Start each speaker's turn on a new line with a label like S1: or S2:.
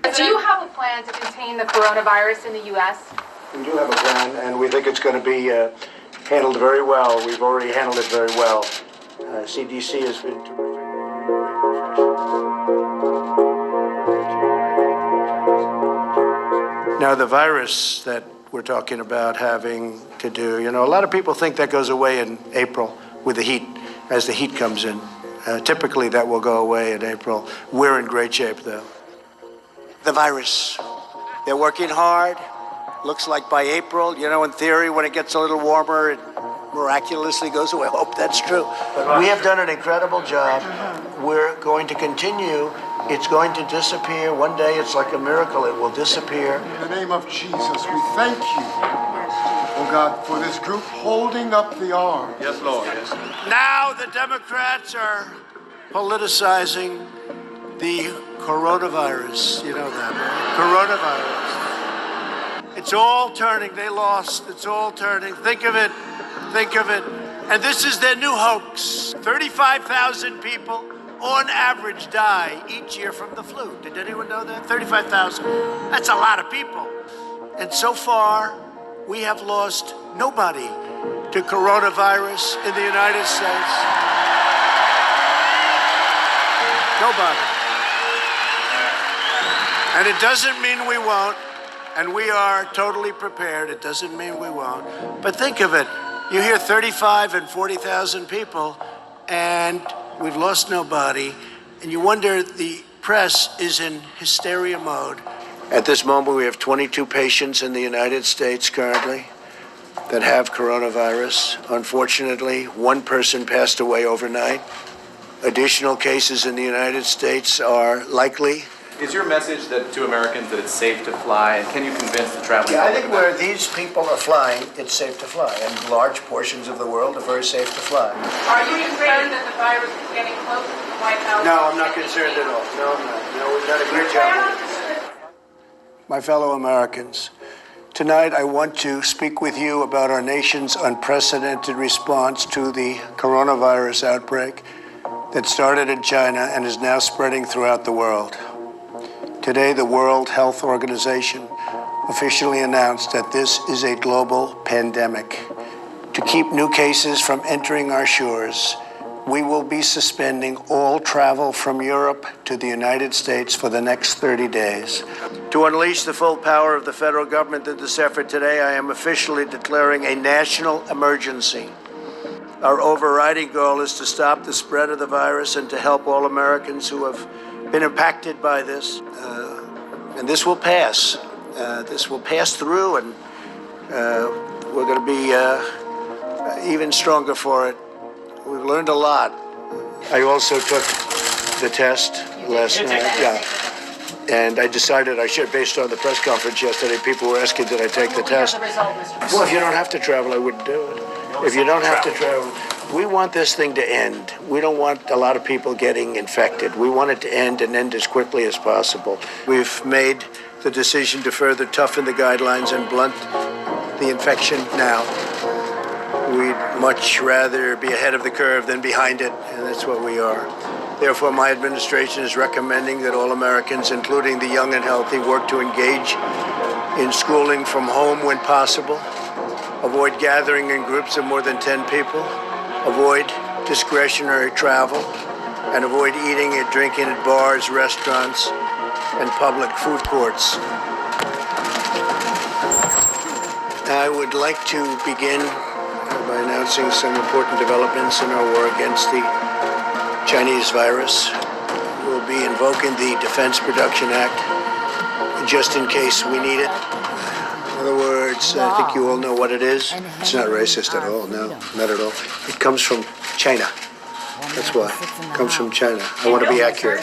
S1: Do you have a plan to contain the coronavirus in the U.S.?
S2: We do have a plan, and we think it's going to be handled very well. We've already handled it very well. CDC has been terrific. Now, the virus that we're talking about having to do, a lot of people think that goes away in April with the heat, as the heat comes in. Typically, that will go away in April. We're in great shape, though. The virus. They're working hard. Looks like by April, in theory, when it gets a little warmer, it miraculously goes away. I hope that's true. But we have done an incredible job. We're going to continue. It's going to disappear. One day, it's like a miracle. It will disappear.
S3: In the name of Jesus, we thank you, oh God, for this group holding up the arms.
S2: Yes, Lord. Yes. Now the Democrats are politicizing the coronavirus. You know that, right? Coronavirus. It's all turning. They lost. It's all turning. Think of it. Think of it. And this is their new hoax. 35,000 people on average die each year from the flu. Did anyone know that? 35,000. That's a lot of people. And so far, we have lost nobody to coronavirus in the United States. Nobody. And it doesn't mean we won't. And we are totally prepared. It doesn't mean we won't. But think of it. You hear 35 and 40,000 people, and we've lost nobody. And you wonder, the press is in hysteria mode. At this moment, we have 22 patients in the United States currently that have coronavirus. Unfortunately, one person passed away overnight. Additional cases in the United States are likely.
S4: Is your message to Americans that it's safe to fly, and can you convince the traveling
S2: Yeah, I
S4: public
S2: think where these people are flying, it's safe to fly, and large portions of the world are very safe to fly.
S1: Are you concerned that the virus is getting close to the White House?
S2: No, I'm not concerned at all. No, I'm not. We've done a great job. My fellow Americans, tonight I want to speak with you about our nation's unprecedented response to the coronavirus outbreak that started in China and is now spreading throughout the world. Today, the World Health Organization officially announced that this is a global pandemic. To keep new cases from entering our shores, we will be suspending all travel from Europe to the United States for the next 30 days. To unleash the full power of the federal government in this effort today, I am officially declaring a national emergency. Our overriding goal is to stop the spread of the virus and to help all Americans who have been impacted by this. And this will pass. This will pass through, and we're going to be even stronger for it. We've learned a lot. I also took the test last night. Yeah. And I decided I should, based on the press conference yesterday. People were asking, did I take the test? Well, if you don't have to travel, I wouldn't do it. If you don't have to travel, we want this thing to end. We don't want a lot of people getting infected. We want it to end and end as quickly as possible. We've made the decision to further toughen the guidelines and blunt the infection now. We'd much rather be ahead of the curve than behind it, and that's what we are. Therefore, my administration is recommending that all Americans, including the young and healthy, work to engage in schooling from home when possible, avoid gathering in groups of more than 10 people, avoid discretionary travel, and avoid eating and drinking at bars, restaurants, and public food courts. I would like to begin by announcing some important developments in our war against the Chinese virus. We'll be invoking the Defense Production Act just in case we need it. In other words, I think you all know what it is. It's not racist at all, no, not at all. It comes from China. That's why. It comes from China. I want to be accurate.